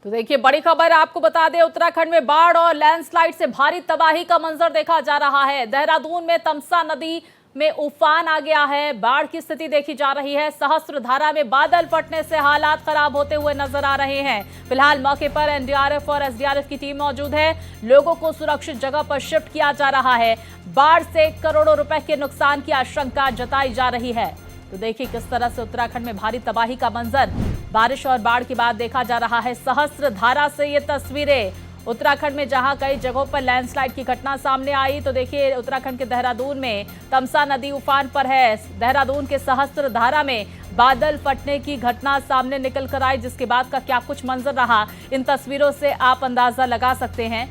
तो देखिए बड़ी खबर आपको बता दें, उत्तराखंड में बाढ़ और लैंडस्लाइड से भारी तबाही का मंजर देखा जा रहा है। देहरादून में तमसा नदी में उफान आ गया है। बाढ़ की स्थिति देखी जा रही है। सहस्त्रधारा में बादल फटने से हालात खराब होते हुए नजर आ रहे हैं। फिलहाल मौके पर एनडीआरएफ और एसडीआरएफ की टीम मौजूद है। लोगों को सुरक्षित जगह पर शिफ्ट किया जा रहा है। बाढ़ से करोड़ों रुपए के नुकसान की आशंका जताई जा रही है। तो देखिए किस तरह से उत्तराखंड में भारी तबाही का मंजर बारिश और बाढ़ के बाद देखा जा रहा है। सहस्त्रधारा से ये तस्वीरें उत्तराखंड में जहां कई जगहों पर लैंडस्लाइड की घटना सामने आई, तो देखिए उत्तराखंड के देहरादून में तमसा नदी उफान पर है। देहरादून के सहस्त्रधारा में बादल फटने की घटना सामने निकल कर आई, जिसके बाद का क्या कुछ मंजर रहा, इन तस्वीरों से आप अंदाजा लगा सकते हैं।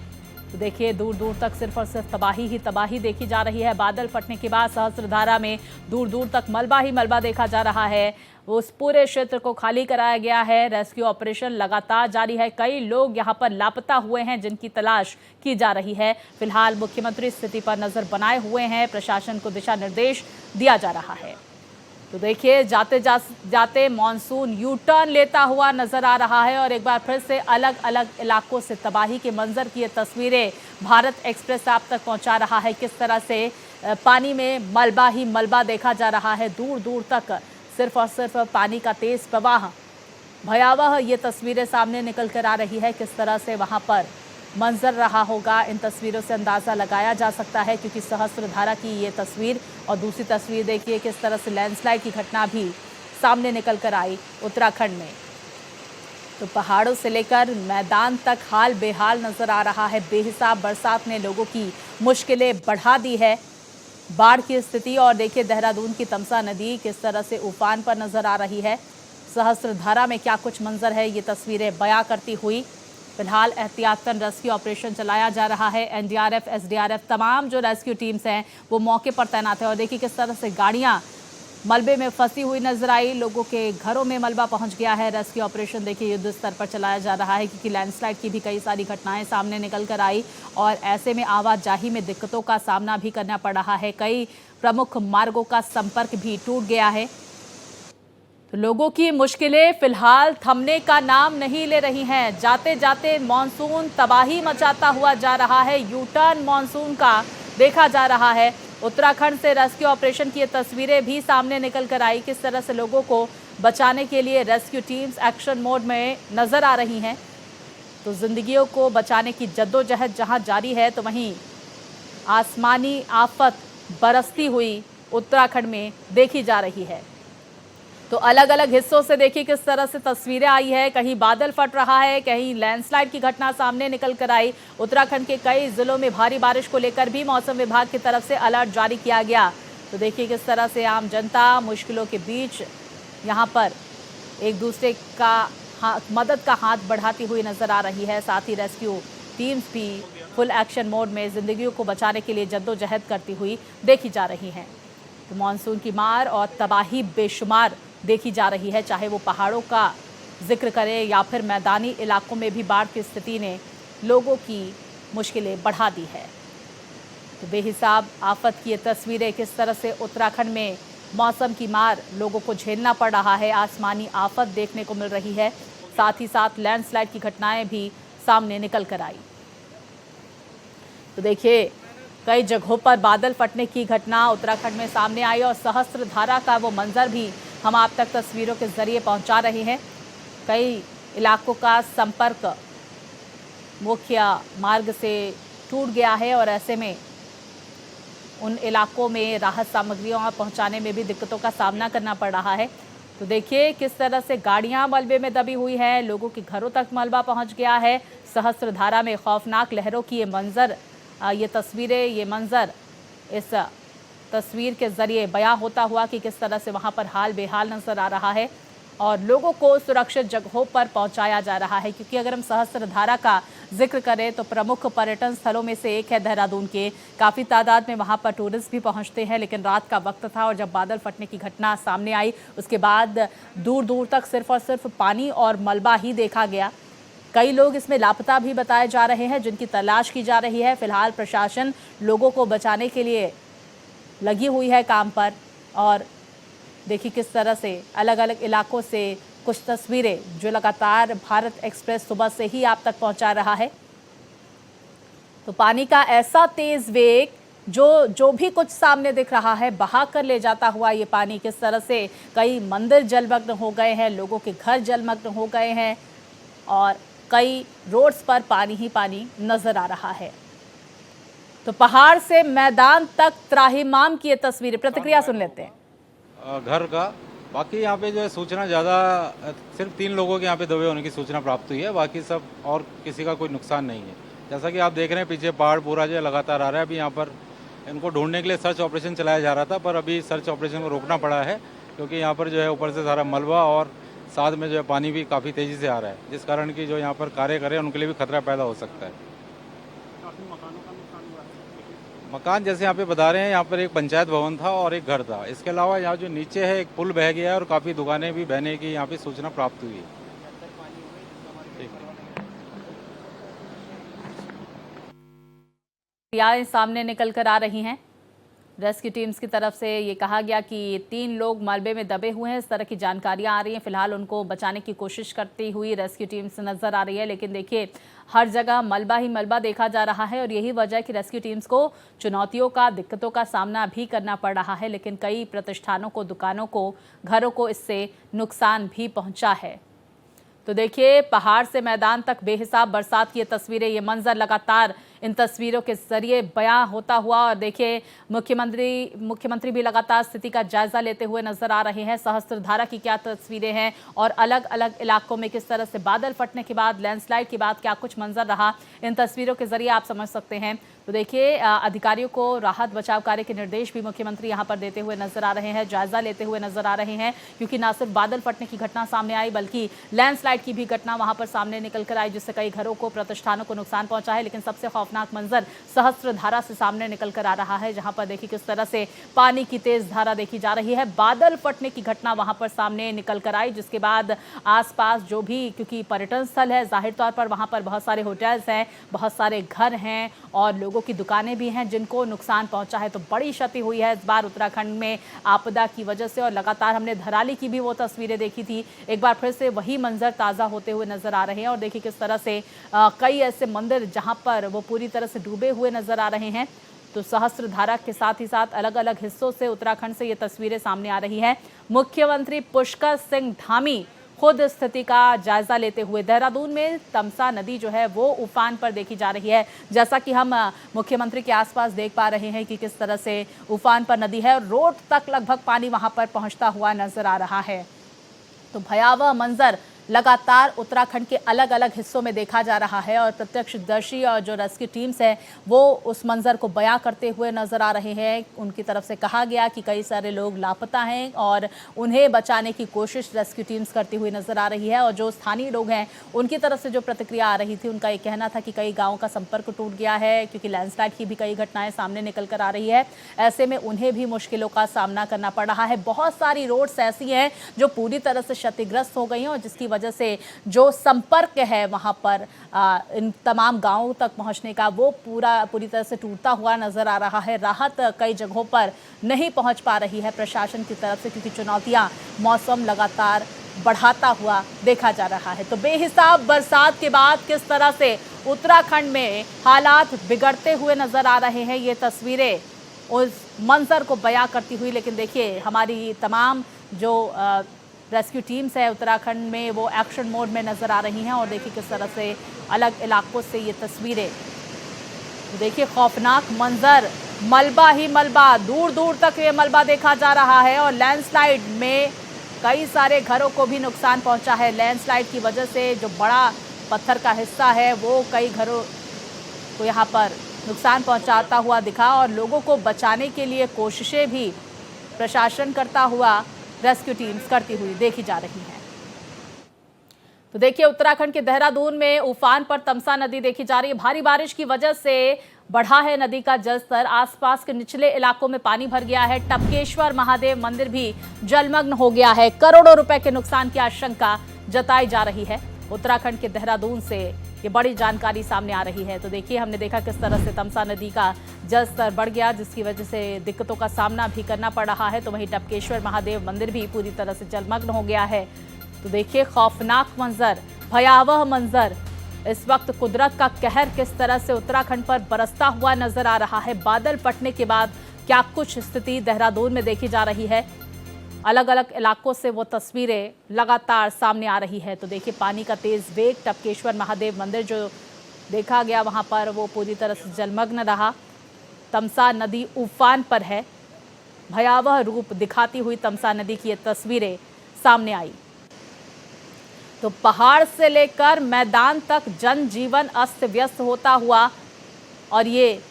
तो देखिए दूर दूर तक सिर्फ और सिर्फ तबाही ही तबाही देखी जा रही है। बादल फटने के बाद सहस्त्रधारा में दूर दूर तक मलबा ही मलबा देखा जा रहा है। उस पूरे क्षेत्र को खाली कराया गया है। रेस्क्यू ऑपरेशन लगातार जारी है। कई लोग यहां पर लापता हुए हैं जिनकी तलाश की जा रही है। फिलहाल मुख्यमंत्री स्थिति पर नजर बनाए हुए हैं। प्रशासन को दिशा निर्देश दिया जा रहा है। तो देखिए जाते जाते मॉनसून यू टर्न लेता हुआ नजर आ रहा है और एक बार फिर से अलग अलग इलाकों से तबाही के मंजर की ये तस्वीरें भारत एक्सप्रेस आप तक पहुंचा रहा है। किस तरह से पानी में मलबा ही मलबा देखा जा रहा है। दूर दूर तक सिर्फ और सिर्फ पानी का तेज प्रवाह, भयावह ये तस्वीरें सामने निकल कर आ रही है। किस तरह से वहां पर मंजर रहा होगा, इन तस्वीरों से अंदाज़ा लगाया जा सकता है, क्योंकि सहस्त्रधारा की ये तस्वीर और दूसरी तस्वीर देखिए किस तरह से लैंडस्लाइड की घटना भी सामने निकल कर आई उत्तराखंड में। तो पहाड़ों से लेकर मैदान तक हाल बेहाल नजर आ रहा है। बेहिसाब बरसात ने लोगों की मुश्किलें बढ़ा दी है। बाढ़ की स्थिति और देखिए देहरादून की तमसा नदी किस तरह से उफान पर नजर आ रही है। सहस्त्रधारा में क्या कुछ मंजर है, ये तस्वीरें बयां करती हुई। फिलहाल एहतियातन रेस्क्यू ऑपरेशन चलाया जा रहा है। एनडीआरएफ, एसडीआरएफ, तमाम जो रेस्क्यू टीम्स हैं वो मौके पर तैनात है। और देखिए किस तरह से गाड़ियां मलबे में फंसी हुई नजर आई। लोगों के घरों में मलबा पहुंच गया है। रेस्क्यू ऑपरेशन देखिए युद्ध स्तर पर चलाया जा रहा है, क्योंकि लैंडस्लाइड की भी कई सारी घटनाएं सामने निकल कर आई और ऐसे में आवाजाही में दिक्कतों का सामना भी करना पड़ रहा है। कई प्रमुख मार्गों का संपर्क भी टूट गया है। तो लोगों की मुश्किलें फिलहाल थमने का नाम नहीं ले रही हैं। जाते जाते मॉनसून तबाही मचाता हुआ जा रहा है। यू टर्न मॉनसून का देखा जा रहा है। उत्तराखंड से रेस्क्यू ऑपरेशन की ये तस्वीरें भी सामने निकल कर आई। किस तरह से लोगों को बचाने के लिए रेस्क्यू टीम्स एक्शन मोड में नजर आ रही हैं। तो जिंदगियों को बचाने की जद्दोजहद जहां जारी है, तो वहीं आसमानी आफत बरसती हुई उत्तराखंड में देखी जा रही है। तो अलग अलग हिस्सों से देखिए किस तरह से तस्वीरें आई है। कहीं बादल फट रहा है, कहीं लैंडस्लाइड की घटना सामने निकल कर आई। उत्तराखंड के कई जिलों में भारी बारिश को लेकर भी मौसम विभाग की तरफ से अलर्ट जारी किया गया। तो देखिए किस तरह से आम जनता मुश्किलों के बीच यहाँ पर एक दूसरे का मदद का हाथ बढ़ाती हुई नजर आ रही है। साथ ही रेस्क्यू टीम्स भी फुल एक्शन मोड में जिंदगियों को बचाने के लिए जद्दोजहद करती हुई देखी जा रही हैं। तो मानसून की मार और तबाही बेशुमार देखी जा रही है, चाहे वो पहाड़ों का जिक्र करें या फिर मैदानी इलाकों में भी बाढ़ की स्थिति ने लोगों की मुश्किलें बढ़ा दी है। तो बेहिसाब आफत की ये तस्वीरें किस तरह से उत्तराखंड में मौसम की मार लोगों को झेलना पड़ रहा है। आसमानी आफत देखने को मिल रही है। साथ ही साथ लैंडस्लाइड की घटनाएं भी सामने निकल कर आई। तो देखिए कई जगहों पर बादल फटने की घटना उत्तराखंड में सामने आई और सहस्त्रधारा का वो मंजर भी हम आप तक तस्वीरों के जरिए पहुंचा रहे हैं। कई इलाकों का संपर्क मुख्य मार्ग से टूट गया है और ऐसे में उन इलाकों में राहत सामग्रियों पहुंचाने में भी दिक्कतों का सामना करना पड़ रहा है। तो देखिए किस तरह से गाड़ियां मलबे में दबी हुई हैं, लोगों के घरों तक मलबा पहुंच गया है। सहस्त्रधारा में खौफनाक लहरों की ये मंजर, ये तस्वीरें, ये मंजर इस तस्वीर के जरिए बयां होता हुआ कि किस तरह से वहां पर हाल बेहाल नजर आ रहा है और लोगों को सुरक्षित जगहों पर पहुंचाया जा रहा है। क्योंकि अगर हम सहस्त्रधारा का जिक्र करें तो प्रमुख पर्यटन स्थलों में से एक है देहरादून के। काफ़ी तादाद में वहां पर टूरिस्ट भी पहुंचते हैं, लेकिन रात का वक्त था और जब बादल फटने की घटना सामने आई उसके बाद दूर दूर तक सिर्फ और सिर्फ पानी और मलबा ही देखा गया। कई लोग इसमें लापता भी बताए जा रहे हैं, जिनकी तलाश की जा रही है। फिलहाल प्रशासन लोगों को बचाने के लिए लगी हुई है काम पर और देखिए किस तरह से अलग अलग इलाकों से कुछ तस्वीरें जो लगातार भारत एक्सप्रेस सुबह से ही आप तक पहुंचा रहा है। तो पानी का ऐसा तेज वेग जो भी कुछ सामने दिख रहा है बहा कर ले जाता हुआ ये पानी, किस तरह से कई मंदिर जलमग्न हो गए हैं, लोगों के घर जलमग्न हो गए हैं और कई रोड्स पर पानी ही पानी नजर आ रहा है। तो पहाड़ से मैदान तक त्राहिमाम की ये तस्वीरें, प्रतिक्रिया सुन लेते हैं। घर का बाकी यहाँ पे जो है सूचना ज़्यादा सिर्फ 3 लोगों के यहाँ पे दबे होने की सूचना प्राप्त हुई है, बाकी सब और किसी का कोई नुकसान नहीं है। जैसा कि आप देख रहे हैं पीछे पहाड़ पूरा जो है लगातार आ रहा है। अभी यहाँ पर इनको ढूंढने के लिए सर्च ऑपरेशन चलाया जा रहा था, पर अभी सर्च ऑपरेशन को रोकना पड़ा है क्योंकि यहाँ पर जो है ऊपर से सारा मलबा और साथ में जो है पानी भी काफ़ी तेज़ी से आ रहा है, जिस कारण की जो यहाँ पर कार्य करें उनके लिए भी खतरा पैदा हो सकता है। मकान जैसे यहाँ पे बता रहे हैं, यहाँ पर एक पंचायत भवन था और एक घर था। इसके अलावा यहाँ जो नीचे है एक पुल बह गया है और काफ़ी दुकानें भी बहने की यहाँ पे सूचना प्राप्त हुई है। रियाएं सामने निकल कर आ रही हैं। रेस्क्यू टीम्स की तरफ से ये कहा गया कि 3 लोग मलबे में दबे हुए हैं, इस तरह की जानकारियां आ रही हैं। फिलहाल उनको बचाने की कोशिश करती हुई रेस्क्यू टीम्स नजर आ रही है, लेकिन देखिए हर जगह मलबा ही मलबा देखा जा रहा है और यही वजह है कि रेस्क्यू टीम्स को चुनौतियों का, दिक्कतों का सामना भी करना पड़ रहा है। लेकिन कई प्रतिष्ठानों को, दुकानों को, घरों को इससे नुकसान भी पहुंचा है। तो देखिए पहाड़ से मैदान तक बेहिसाब बरसात की ये तस्वीरें, ये मंजर लगातार इन तस्वीरों के जरिए बयां होता हुआ। और देखिए मुख्यमंत्री भी लगातार स्थिति का जायजा लेते हुए नजर आ रहे हैं। सहस्त्रधारा की क्या तस्वीरें हैं और अलग अलग इलाकों में किस तरह से बादल फटने के बाद, लैंडस्लाइड के बाद क्या कुछ मंजर रहा, इन तस्वीरों के जरिए आप समझ सकते हैं। तो देखिए अधिकारियों को राहत बचाव कार्य के निर्देश भी मुख्यमंत्री यहां पर देते हुए नजर आ रहे हैं, जायजा लेते हुए नजर आ रहे हैं, क्योंकि न सिर्फ बादल फटने की घटना सामने आई बल्कि लैंडस्लाइड की भी घटना वहां पर सामने निकल कर आई, जिससे कई घरों को, प्रतिष्ठानों को नुकसान पहुंचा है। लेकिन सबसे खौफनाक मंजर सहस्त्रधारा से सामने निकल कर आ रहा है, जहां पर देखिए किस तरह से पानी की तेज धारा देखी जा रही है। बादल फटने की घटना वहां पर सामने निकल कर आई, जिसके बाद आसपास जो भी, क्योंकि पर्यटन स्थल है, जाहिर तौर पर वहां पर बहुत सारे होटल्स हैं, बहुत सारे घर हैं और लोगों की दुकानें भी हैं जिनको नुकसान पहुंचा है। तो बड़ी क्षति हुई है इस बार उत्तराखंड में आपदा की वजह से। और लगातार हमने धराली की भी वो तस्वीरें देखी थी, एक बार फिर से वही मंजर ताज़ा होते हुए नजर आ रहे हैं। और देखिए किस तरह से कई ऐसे मंदिर जहां पर वो पूरी तरह से डूबे हुए नजर आ रहे हैं। तो सहस्त्रधारा के साथ ही साथ अलग अलग हिस्सों से, उत्तराखंड से ये तस्वीरें सामने आ रही हैं। मुख्यमंत्री पुष्कर सिंह धामी खुद स्थिति का जायजा लेते हुए, देहरादून में तमसा नदी जो है वो उफान पर देखी जा रही है, जैसा कि हम मुख्यमंत्री के आसपास देख पा रहे हैं कि किस तरह से उफान पर नदी है और रोड तक लगभग पानी वहां पर पहुंचता हुआ नजर आ रहा है। तो भयावह मंजर लगातार उत्तराखंड के अलग अलग हिस्सों में देखा जा रहा है और प्रत्यक्षदर्शी और जो रेस्क्यू टीम्स हैं वो उस मंजर को बयां करते हुए नजर आ रहे हैं। उनकी तरफ से कहा गया कि कई सारे लोग लापता हैं और उन्हें बचाने की कोशिश रेस्क्यू टीम्स करती हुई नजर आ रही है। और जो स्थानीय लोग हैं उनकी तरफ से जो प्रतिक्रिया आ रही थी, उनका ये कहना था कि कई गाँव का संपर्क टूट गया है, क्योंकि लैंडस्लाइड की भी कई घटनाएं सामने निकल कर आ रही है। ऐसे में उन्हें भी मुश्किलों का सामना करना पड़ रहा है। बहुत सारी रोड्स ऐसी हैं जो पूरी तरह से क्षतिग्रस्त हो गई हैं और जिसकी वजह से जो संपर्क है वहां पर इन तमाम गांवों तक पहुंचने का वो पूरी तरह से टूटता हुआ नजर आ रहा है। राहत कई जगहों पर नहीं पहुंच पा रही है प्रशासन की तरफ से, क्योंकि चुनौतियां मौसम लगातार बढ़ाता हुआ देखा जा रहा है। तो बेहिसाब बरसात के बाद किस तरह से उत्तराखंड में हालात बिगड़ते हुए नजर आ रहे हैं, ये तस्वीरें उस मंजर को बयां करती हुई। लेकिन देखिए हमारी तमाम जो रेस्क्यू टीम्स है उत्तराखंड में वो एक्शन मोड में नजर आ रही हैं और देखिए किस तरह से अलग इलाकों से ये तस्वीरें, देखिए खौफनाक मंजर, मलबा ही मलबा, दूर दूर तक ये मलबा देखा जा रहा है और लैंडस्लाइड में कई सारे घरों को भी नुकसान पहुंचा है। लैंडस्लाइड की वजह से जो बड़ा पत्थर का हिस्सा है वो कई घरों को यहाँ पर नुकसान पहुंचाता हुआ दिखा और लोगों को बचाने के लिए कोशिशें भी प्रशासन करता हुआ, रेस्क्यू टीम्स करती हुई देखी जा रही हैं। तो देखिए उत्तराखंड के देहरादून में उफान पर तमसा नदी देखी जा रही है। भारी बारिश की वजह से बढ़ा है नदी का जलस्तर, आसपास के निचले इलाकों में पानी भर गया है। टपकेश्वर महादेव मंदिर भी जलमग्न हो गया है। करोड़ों रुपए के नुकसान की आशंका जताई जा रही है। उत्तराखंड के देहरादून से ये बड़ी जानकारी सामने आ रही है। तो देखिए हमने देखा किस तरह से तमसा नदी का जलस्तर बढ़ गया, जिसकी वजह से दिक्कतों का सामना भी करना पड़ रहा है। तो वहीं टपकेश्वर महादेव मंदिर भी पूरी तरह से जलमग्न हो गया है। तो देखिए खौफनाक मंजर, भयावह मंजर। इस वक्त कुदरत का कहर किस तरह से उत्तराखंड पर बरसता हुआ नजर आ रहा है। बादल फटने के बाद क्या कुछ स्थिति देहरादून में देखी जा रही है। अलग अलग इलाकों से वो तस्वीरें लगातार सामने आ रही है। तो देखिए पानी का तेज वेग, टपकेश्वर महादेव मंदिर जो देखा गया वहां पर वो पूरी तरह से जलमग्न रहा। तमसा नदी उफान पर है। भयावह रूप दिखाती हुई तमसा नदी की ये तस्वीरें सामने आई। तो पहाड़ से लेकर मैदान तक जनजीवन अस्त व्यस्त होता हुआ, और ये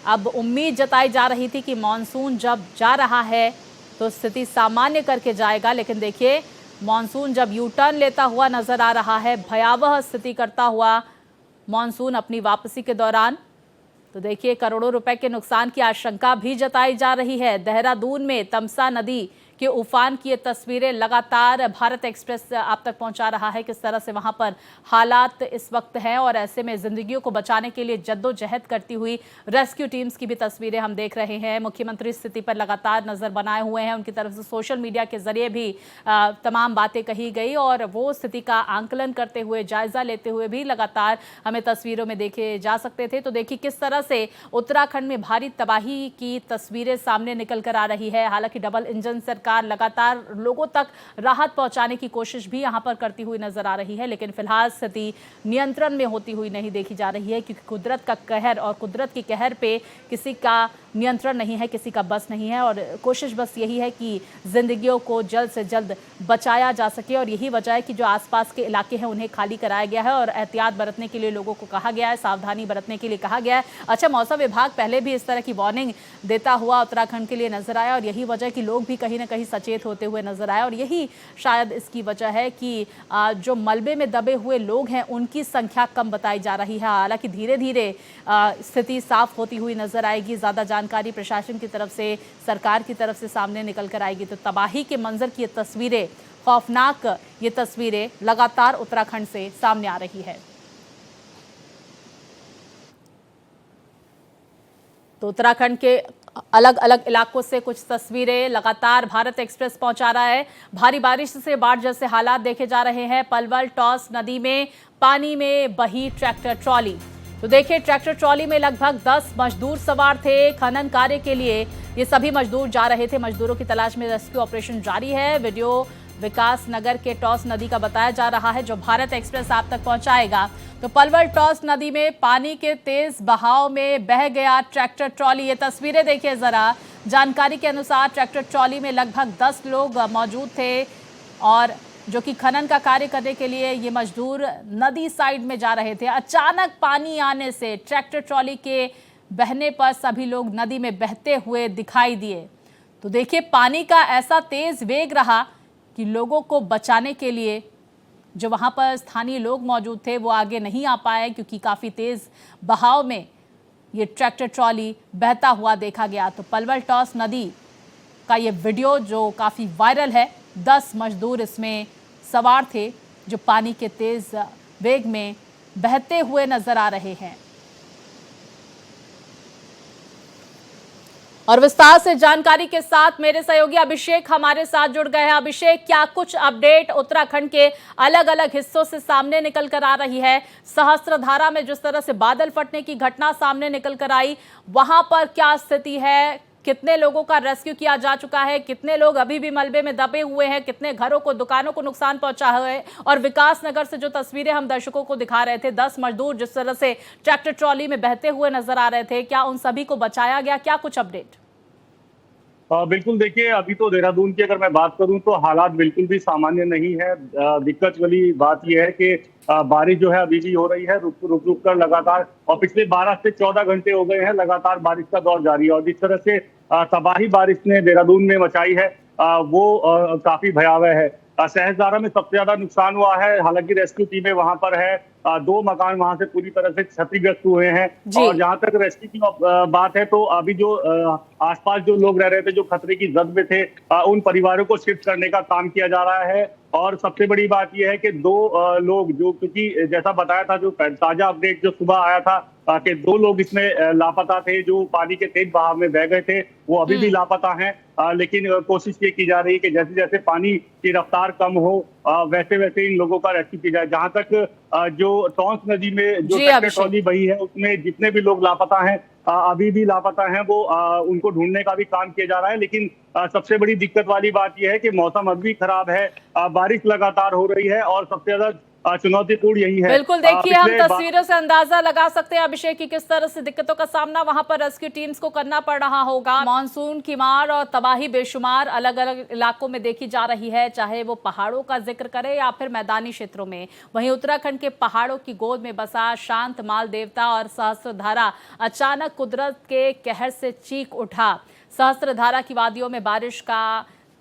अब उम्मीद जताई जा रही थी कि मानसून जब जा रहा है तो स्थिति सामान्य करके जाएगा, लेकिन देखिए मानसून जब यू टर्न लेता हुआ नजर आ रहा है, भयावह स्थिति करता हुआ मानसून अपनी वापसी के दौरान। तो देखिए करोड़ों रुपए के नुकसान की आशंका भी जताई जा रही है। देहरादून में तमसा नदी के उफान की ये तस्वीरें लगातार भारत एक्सप्रेस आप तक पहुंचा रहा है, किस तरह से वहां पर हालात इस वक्त हैं, और ऐसे में जिंदगियों को बचाने के लिए जद्दोजहद करती हुई रेस्क्यू टीम्स की भी तस्वीरें हम देख रहे हैं। मुख्यमंत्री स्थिति पर लगातार नजर बनाए हुए हैं, उनकी तरफ से सोशल मीडिया के जरिए भी तमाम बातें कही गई और वो स्थिति का आंकलन करते हुए, जायजा लेते हुए भी लगातार हमें तस्वीरों में देखे जा सकते थे। तो देखिए किस तरह से उत्तराखंड में भारी तबाही की तस्वीरें सामने निकल कर आ रही है। हालांकि डबल इंजन सरकार लगातार लोगों तक राहत पहुंचाने की कोशिश भी यहां पर करती हुई नजर आ रही है, लेकिन फिलहाल स्थिति नियंत्रण में होती हुई नहीं देखी जा रही है, क्योंकि कुदरत का कहर और कुदरत के कहर पे किसी का नियंत्रण नहीं है, किसी का बस नहीं है, और कोशिश बस यही है कि जिंदगियों को जल्द से जल्द बचाया जा सके। और यही वजह है कि जो आसपास के इलाके हैं उन्हें खाली कराया गया है और एहतियात बरतने के लिए लोगों को कहा गया है, सावधानी बरतने के लिए कहा गया है। अच्छा, मौसम विभाग पहले भी इस तरह की वार्निंग देता हुआ उत्तराखंड के लिए नजर आया, और यही वजह कि लोग भी कहीं ना कहीं सचेत होते हुए नजर आए, और यही शायद इसकी वजह है कि जो मलबे में दबे हुए लोग हैं उनकी संख्या कम बताई जा रही है। हालांकि धीरे धीरे स्थिति साफ होती हुई नजर आएगी, ज्यादा जानकारी प्रशासन की तरफ से, सरकार की तरफ से सामने निकल कर आएगी। तो तबाही के मंजर की ये तस्वीरें, खौफनाक ये तस्वीरें लगातार उत्तराखंड से सामने आ रही है। तो उत्तराखंड के अलग अलग इलाकों से कुछ तस्वीरें लगातार भारत एक्सप्रेस पहुंचा रहा है। भारी बारिश से बाढ़ जैसे हालात देखे जा रहे हैं। पलवल टॉस नदी में पानी में बही ट्रैक्टर ट्रॉली। तो देखिए ट्रैक्टर ट्रॉली में लगभग 10 मजदूर सवार थे। खनन कार्य के लिए ये सभी मजदूर जा रहे थे। मजदूरों की तलाश में रेस्क्यू ऑपरेशन जारी है। वीडियो विकास नगर के टॉस नदी का बताया जा रहा है, जो भारत एक्सप्रेस आप तक पहुंचाएगा। तो पलवल टॉस नदी में पानी के तेज बहाव में बह गया ट्रैक्टर ट्रॉली। ये तस्वीरें देखिए जरा। जानकारी के अनुसार ट्रैक्टर ट्रॉली में लगभग 10 लोग मौजूद थे, और जो कि खनन का कार्य करने के लिए ये मजदूर नदी साइड में जा रहे थे। अचानक पानी आने से ट्रैक्टर ट्रॉली के बहने पर सभी लोग नदी में बहते हुए दिखाई दिए। तो देखिए पानी का ऐसा तेज वेग रहा कि लोगों को बचाने के लिए जो वहां पर स्थानीय लोग मौजूद थे वो आगे नहीं आ पाए, क्योंकि काफ़ी तेज़ बहाव में ये ट्रैक्टर ट्रॉली बहता हुआ देखा गया। तो पलवल टॉस नदी का ये वीडियो जो काफ़ी वायरल है, 10 मजदूर इसमें सवार थे जो पानी के तेज़ वेग में बहते हुए नजर आ रहे हैं। और विस्तार से जानकारी के साथ मेरे सहयोगी अभिषेक हमारे साथ जुड़ गए हैं। अभिषेक, क्या कुछ अपडेट उत्तराखंड के अलग अलग हिस्सों से सामने निकल कर आ रही है? सहस्त्रधारा में जिस तरह से बादल फटने की घटना सामने निकल कर आई, वहां पर क्या स्थिति है? कितने लोगों का रेस्क्यू किया जा चुका है? कितने लोग अभी भी मलबे में दबे हुए हैं? कितने घरों को, दुकानों को नुकसान पहुंचा है? और विकास नगर से जो तस्वीरें हम दर्शकों को दिखा रहे थे, 10 मजदूर जिस तरह से ट्रैक्टर ट्रॉली में बहते हुए नजर आ रहे थे, क्या उन सभी को बचाया गया? क्या कुछ अपडेट? बिल्कुल, देखिए अभी तो देहरादून की अगर मैं बात करूं तो हालात बिल्कुल भी सामान्य नहीं है। दिक्कत वाली बात यह है कि बारिश जो है अभी भी हो रही है, रुक कर लगातार, और पिछले 12 से 14 घंटे हो गए हैं लगातार बारिश का दौर जारी है। और जिस तरह से तबाही बारिश ने देहरादून में मचाई है वो काफी भयावह है। सहस्त्रधारा में सबसे ज्यादा नुकसान हुआ है, हालांकि रेस्क्यू टीमें वहां पर है। 2 मकान वहां से पूरी तरह से क्षतिग्रस्त हुए हैं। और जहां तक रेस्क्यू की बात है तो अभी जो आसपास जो लोग रह रहे थे, जो खतरे की जद में थे, उन परिवारों को शिफ्ट करने का काम किया जा रहा है। और सबसे बड़ी बात यह है कि दो लोग जो, क्योंकि जैसा बताया था, जो ताजा अपडेट जो सुबह आया था कि दो लोग इसमें लापता थे, जो पानी के तेज बहाव में बह गए थे, वो अभी भी लापता हैं। लेकिन कोशिश ये की जा रही है कि जैसे जैसे पानी की रफ्तार कम हो वैसे वैसे इन लोगों का रेस्क्यू किया जाए। जहां तक जो टॉन्स नदी में जो जी ट्रैक्टर अभिषेक। ट्रॉली बही है, उसमें जितने भी लोग लापता हैं, अभी भी लापता हैं, वो उनको ढूंढने का भी काम किया जा रहा है। लेकिन सबसे बड़ी दिक्कत वाली बात यह है कि मौसम अभी भी खराब है, बारिश लगातार हो रही है, और सबसे ज्यादा चुनौतीपूर्ण यही है। बिल्कुल, देखिए हम पिछले तस्वीरों से अंदाजा लगा सकते हैं अभिषेक की किस तरह से दिक्कतों का सामना वहां पर रेस्क्यू टीम्स को करना पड़ रहा होगा। मानसून की मार और तबाही बेशुमार अलग अलग इलाकों में देखी जा रही है, चाहे वो पहाड़ों का जिक्र करें या फिर मैदानी क्षेत्रों में। वहीं उत्तराखंड के पहाड़ों की गोद में बसा शांत माल देवता और सहस्त्रधारा अचानक कुदरत के कहर से चीख उठा। सहस्त्रधारा की वादियों में बारिश का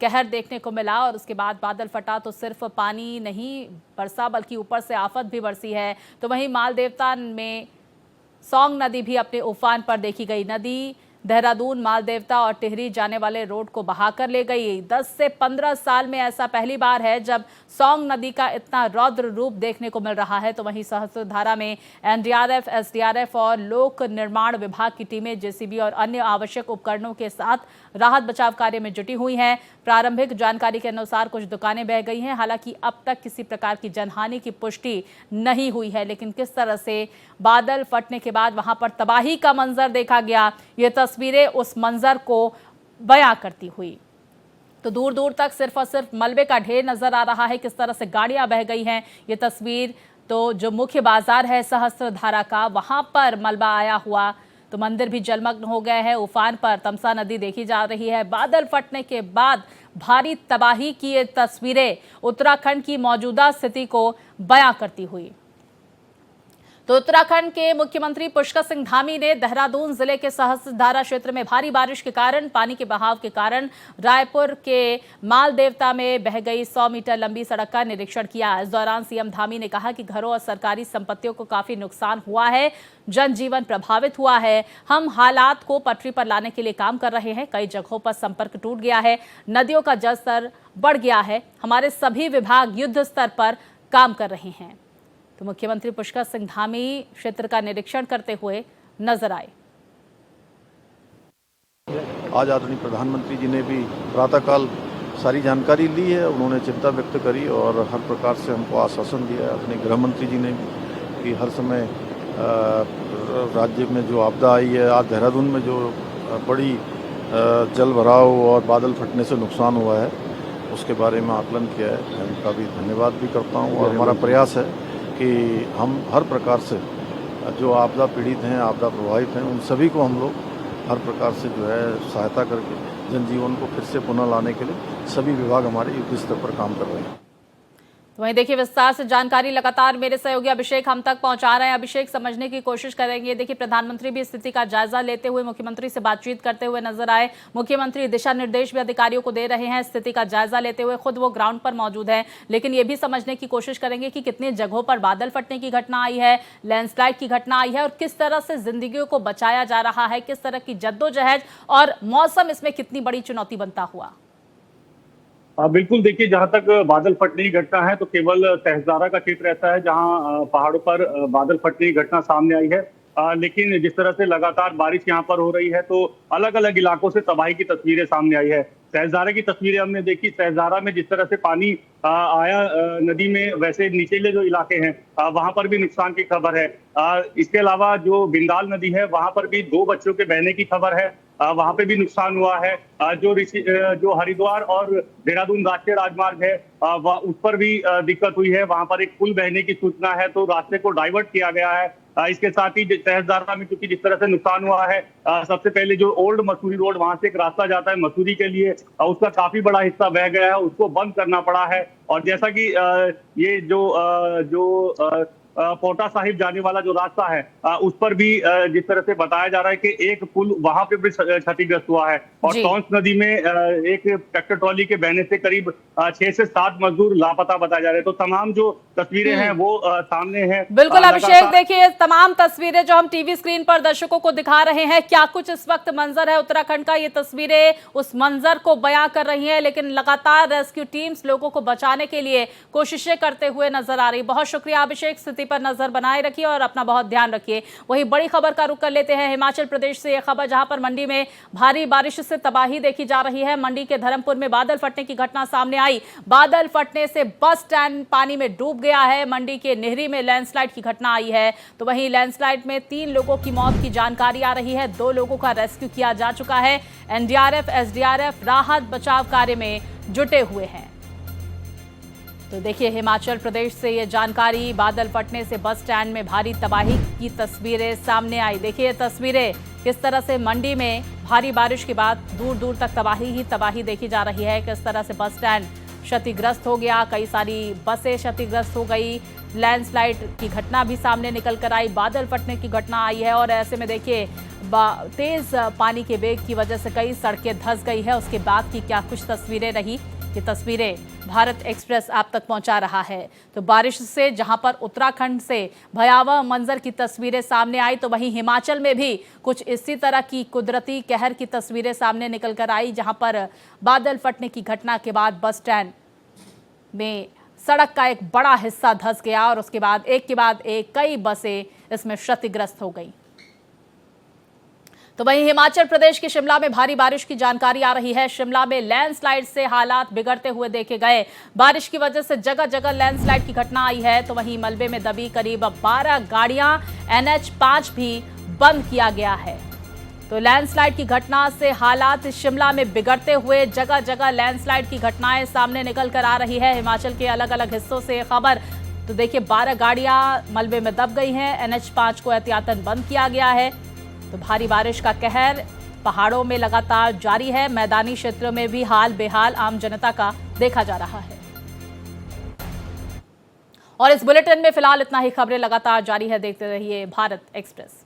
कहर देखने को मिला और उसके बाद बादल फटा तो सिर्फ पानी नहीं बरसा बल्कि ऊपर से आफत भी बरसी है। तो वहीं मालदेवता में सौंग नदी भी अपने उफान पर देखी गई। नदी देहरादून मालदेवता और टिहरी जाने वाले रोड को बहाकर ले गई। 10 से 15 साल में ऐसा पहली बार है जब सौंग नदी का इतना रौद्र रूप देखने को मिल रहा है। तो वहीं सहस्त्रधारा में एनडीआरएफ, एसडीआरएफ और लोक निर्माण विभाग की टीमें जेसीबी और अन्य आवश्यक उपकरणों के साथ राहत बचाव कार्य में जुटी हुई हैं। प्रारंभिक जानकारी के अनुसार कुछ दुकानें बह गई हैं। हालांकि अब तक किसी प्रकार की जनहानि की पुष्टि नहीं हुई है, लेकिन किस तरह से बादल फटने के बाद वहां पर तबाही का मंजर देखा गया, ये तस्वीरें उस मंजर को बयां करती हुई। तो दूर दूर तक सिर्फ और सिर्फ मलबे का ढेर नजर आ रहा है, किस तरह से गाड़ियां बह गई हैं। ये तस्वीर तो जो मुख्य बाजार है सहस्त्रधारा का, वहां पर मलबा आया हुआ, तो मंदिर भी जलमग्न हो गए हैं। उफान पर तमसा नदी देखी जा रही है। बादल फटने के बाद भारी तबाही की ये तस्वीरें उत्तराखंड की मौजूदा स्थिति को बयां करती हुई। तो उत्तराखंड के मुख्यमंत्री पुष्कर सिंह धामी ने देहरादून जिले के सहस्त्रधारा क्षेत्र में भारी बारिश के कारण, पानी के बहाव के कारण रायपुर के मालदेवता में बह गई 100 मीटर लंबी सड़क का निरीक्षण किया। इस दौरान सीएम धामी ने कहा कि घरों और सरकारी संपत्तियों को काफी नुकसान हुआ है, जनजीवन प्रभावित हुआ है। हम हालात को पटरी पर लाने के लिए काम कर रहे हैं। कई जगहों पर संपर्क टूट गया है, नदियों का जलस्तर बढ़ गया है। हमारे सभी विभाग युद्ध स्तर पर काम कर रहे हैं। तो मुख्यमंत्री पुष्कर सिंह धामी क्षेत्र का निरीक्षण करते हुए नजर आए। आज आदरणीय प्रधानमंत्री जी ने भी प्रातःकाल सारी जानकारी ली है, उन्होंने चिंता व्यक्त करी और हर प्रकार से हमको आश्वासन दिया है। अपने गृह मंत्री जी ने भी कि हर समय राज्य में जो आपदा आई है, आज देहरादून में जो बड़ी जल भराव और बादल फटने से नुकसान हुआ है, उसके बारे में आकलन किया है। मैं उनका भी धन्यवाद भी करता हूँ। और हमारा प्रयास है कि हम हर प्रकार से जो आपदा पीड़ित हैं, आपदा प्रभावित हैं, उन सभी को हम लोग हर प्रकार से जो है सहायता करके जनजीवन को फिर से पुनः लाने के लिए सभी विभाग हमारे युद्ध स्तर पर काम कर रहे हैं। तो वहीं देखिए विस्तार से जानकारी लगातार मेरे सहयोगी अभिषेक हम तक पहुंचा रहे हैं। अभिषेक, समझने की कोशिश करेंगे। देखिए प्रधानमंत्री भी स्थिति का जायजा लेते हुए मुख्यमंत्री से बातचीत करते हुए नजर आए। मुख्यमंत्री दिशा निर्देश भी अधिकारियों को दे रहे हैं, स्थिति का जायजा लेते हुए खुद वो ग्राउंड पर मौजूद है। लेकिन ये भी समझने की कोशिश करेंगे कि कितनी जगहों पर बादल फटने की घटना आई है, लैंडस्लाइड की घटना आई है और किस तरह से जिंदगियों को बचाया जा रहा है, किस तरह की जद्दोजहद और मौसम इसमें कितनी बड़ी चुनौती बनता हुआ। बिल्कुल, देखिए जहां तक बादल फटने की घटना है तो केवल सहस्त्रधारा का क्षेत्र ऐसा है जहां पहाड़ों पर बादल फटने की घटना सामने आई है। लेकिन जिस तरह से लगातार बारिश यहाँ पर हो रही है तो अलग अलग इलाकों से तबाही की तस्वीरें सामने आई है। सहस्त्रधारा की तस्वीरें हमने देखी। सहस्त्रधारा में जिस तरह से पानी आया नदी में, वैसे निचले जो इलाके हैं वहां पर भी नुकसान की खबर है। इसके अलावा जो बिंदाल नदी है वहां पर भी 2 बच्चों के बहने की खबर है, वहां पे भी नुकसान हुआ है। जो हरिद्वार और देहरादून राष्ट्रीय राजमार्ग है उस पर भी दिक्कत हुई है, वहां पर एक पुल बहने की सूचना है तो रास्ते को डाइवर्ट किया गया है। इसके साथ ही सहस्त्रधारा में क्योंकि जिस तरह से नुकसान हुआ है, सबसे पहले जो ओल्ड मसूरी रोड, वहां से एक रास्ता जाता है मसूरी के लिए, उसका काफी बड़ा हिस्सा बह गया है, उसको बंद करना पड़ा है। और जैसा कि ये जो पोटा साहिब जाने वाला जो रास्ता है उस पर भी जिस तरह से बताया जा रहा है कि एक पुल वहां पे भी क्षतिग्रस्त हुआ है। और जी। टॉन्स नदी में एक ट्रैक्टर ट्रॉली के बहने से करीब 6 से 7 मजदूर लापता बताए जा रहे हैं। तो तमाम जो तस्वीरें हैं वो सामने हैं। बिल्कुल अभिषेक, देखिए तमाम तस्वीरें जो हम टीवी स्क्रीन पर दर्शकों को दिखा रहे हैं, क्या कुछ इस वक्त मंजर है उत्तराखंड का, ये तस्वीरें उस मंजर को बयां कर रही हैं, लेकिन लगातार रेस्क्यू टीम्स लोगों को बचाने के लिए कोशिशें करते हुए नजर आ रही। बहुत शुक्रिया अभिषेक, स्थिति पर नजर बनाए रखिए और अपना बहुत ध्यान रखिए। वही बड़ी खबर का रुख कर लेते हैं हिमाचल प्रदेश से। यह खबर जहां पर मंडी में भारी बारिश से तबाही देखी जा रही है। मंडी के धर्मपुर में बादल फटने की घटना सामने आई। बादल फटने से बस स्टैंड पानी में डूब गया है। मंडी के नेहरी में लैंडस्लाइड की घटना आई है। तो वहीं लैंडस्लाइड में 3 लोगों की मौत की जानकारी आ रही है। 2 लोगों का रेस्क्यू किया जा चुका है। एनडीआरएफ, एसडीआरएफ राहत बचाव कार्य में जुटे हुए हैं। तो देखिए हिमाचल प्रदेश से ये जानकारी, बादल फटने से बस स्टैंड में भारी तबाही की तस्वीरें सामने आई। देखिए ये तस्वीरें किस तरह से मंडी में भारी बारिश के बाद दूर दूर तक तबाही ही तबाही देखी जा रही है। किस तरह से बस स्टैंड क्षतिग्रस्त हो गया, कई सारी बसें क्षतिग्रस्त हो गई। लैंडस्लाइड की घटना भी सामने निकल कर आई, बादल फटने की घटना आई है। और ऐसे में देखिए तेज पानी के वेग की वजह से कई सड़कें धंस गई है। उसके बाद की क्या कुछ तस्वीरें रही, ये तस्वीरें भारत एक्सप्रेस आप तक पहुंचा रहा है। तो बारिश से जहां पर उत्तराखंड से भयावह मंजर की तस्वीरें सामने आई, तो वहीं हिमाचल में भी कुछ इसी तरह की कुदरती कहर की तस्वीरें सामने निकल कर आई, जहां पर बादल फटने की घटना के बाद बस स्टैंड में सड़क का एक बड़ा हिस्सा धंस गया और उसके बाद एक के बाद एक कई बसें इसमें क्षतिग्रस्त हो गई। तो वहीं हिमाचल प्रदेश के शिमला में भारी बारिश की जानकारी आ रही है। शिमला में लैंडस्लाइड से हालात बिगड़ते हुए देखे गए। बारिश की वजह से जगह जगह लैंडस्लाइड की घटना आई है। तो वहीं मलबे में दबी करीब 12 गाड़ियां, NH5 भी बंद किया गया है। तो लैंडस्लाइड की घटना से हालात शिमला में बिगड़ते हुए जगह जगह लैंडस्लाइड की घटनाएं सामने निकल कर आ रही है। हिमाचल के अलग अलग हिस्सों से खबर। तो देखिए 12 गाड़ियां मलबे में दब गई हैं। NH5 को एहतियातन बंद किया गया है। तो भारी बारिश का कहर पहाड़ों में लगातार जारी है। मैदानी क्षेत्रों में भी हाल बेहाल आम जनता का देखा जा रहा है। और इस बुलेटिन में फिलहाल इतना ही। खबरें लगातार जारी है, देखते रहिए भारत एक्सप्रेस।